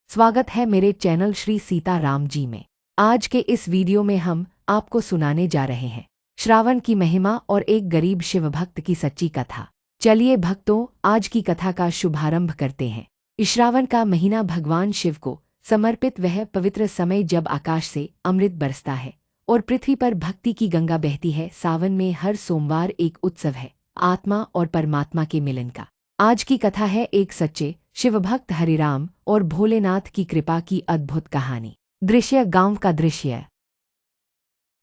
स्वागत है मेरे चैनल श्री सीताराम जी में। आज के इस वीडियो में हम आपको सुनाने जा रहे हैं श्रावण की महिमा और एक गरीब शिव भक्त की सच्ची कथा। चलिए भक्तों, आज की कथा का शुभारंभ करते हैं। श्रावण का महीना भगवान शिव को समर्पित वह पवित्र समय जब आकाश से अमृत बरसता है और पृथ्वी पर भक्ति की गंगा बहती है। सावन में हर सोमवार एक उत्सव है, आत्मा और परमात्मा के मिलन का। आज की कथा है एक सच्चे शिवभक्त हरिराम और भोलेनाथ की कृपा की अद्भुत कहानी। दृश्य गांव का दृश्य।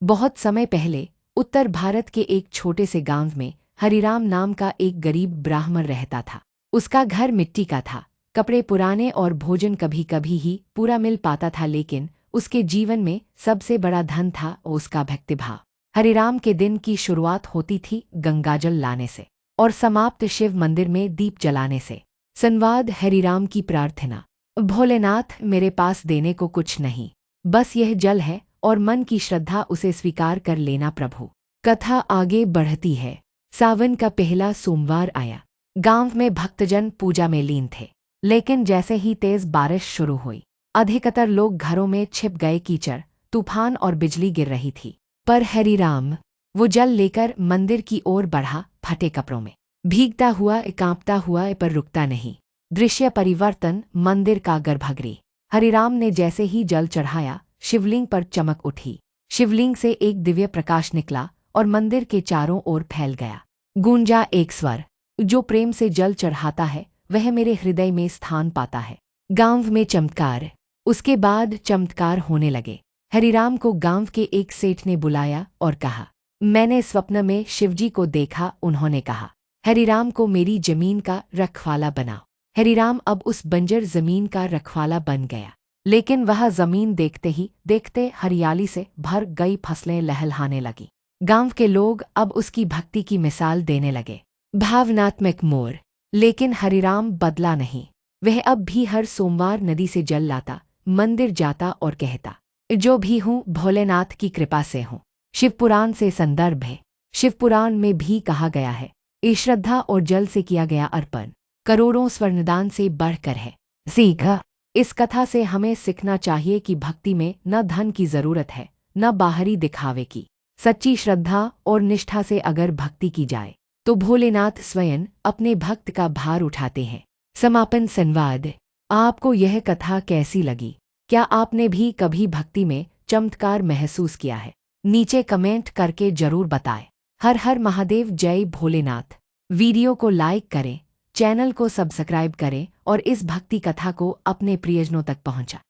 बहुत समय पहले उत्तर भारत के एक छोटे से गांव में हरिराम नाम का एक गरीब ब्राह्मण रहता था। उसका घर मिट्टी का था, कपड़े पुराने और भोजन कभी कभी ही पूरा मिल पाता था, लेकिन उसके जीवन में सबसे बड़ा धन था उसका भक्तिभाव। हरिराम के दिन की शुरुआत होती थी गंगाजल लाने से और समाप्त शिव मंदिर में दीप जलाने से। संवाद हरिराम की प्रार्थना। भोलेनाथ, मेरे पास देने को कुछ नहीं, बस यह जल है और मन की श्रद्धा, उसे स्वीकार कर लेना प्रभु। कथा आगे बढ़ती है। सावन का पहला सोमवार आया। गांव में भक्तजन पूजा में लीन थे, लेकिन जैसे ही तेज बारिश शुरू हुई, अधिकतर लोग घरों में छिप गए। कीचड़, तूफान और बिजली गिर रही थी, पर हरिराम वो जल लेकर मंदिर की ओर बढ़ा, फटे कपड़ों में, भीगता हुआ, कांपता हुआ, पर रुकता नहीं। दृश्य परिवर्तन। मंदिर का गर्भगृह। हरिराम ने जैसे ही जल चढ़ाया, शिवलिंग पर चमक उठी। शिवलिंग से एक दिव्य प्रकाश निकला और मंदिर के चारों ओर फैल गया। गूंजा एक स्वर, जो प्रेम से जल चढ़ाता है वह मेरे हृदय में स्थान पाता है। गांव में चमत्कार। उसके बाद चमत्कार होने लगे। हरिराम को गांव के एक सेठ ने बुलाया और कहा, मैंने स्वप्न में शिवजी को देखा। उन्होंने कहा, हरिराम को मेरी जमीन का रखवाला बनाओ। हरिराम अब उस बंजर जमीन का रखवाला बन गया, लेकिन वह जमीन देखते ही देखते हरियाली से भर गई, फसलें लहलहाने लगी। गांव के लोग अब उसकी भक्ति की मिसाल देने लगे। भावनात्मक मोड़। लेकिन हरिराम बदला नहीं। वह अब भी हर सोमवार नदी से जल लाता, मंदिर जाता और कहता, जो भी हूँ भोलेनाथ की कृपा से हूँ। शिवपुराण से संदर्भ है। शिवपुराण में भी कहा गया है, ये श्रद्धा और जल से किया गया अर्पण करोड़ों स्वर्णदान से बढ़कर है। सीखा। इस कथा से हमें सीखना चाहिए कि भक्ति में न धन की जरूरत है, न बाहरी दिखावे की। सच्ची श्रद्धा और निष्ठा से अगर भक्ति की जाए तो भोलेनाथ स्वयं अपने भक्त का भार उठाते हैं। समापन संवाद। आपको यह कथा कैसी लगी? क्या आपने भी कभी भक्ति में चमत्कार महसूस किया है? नीचे कमेंट करके जरूर बताएं। हर हर महादेव, जय भोलेनाथ। वीडियो को लाइक करें, चैनल को सब्सक्राइब करें और इस भक्ति कथा को अपने प्रियजनों तक पहुंचा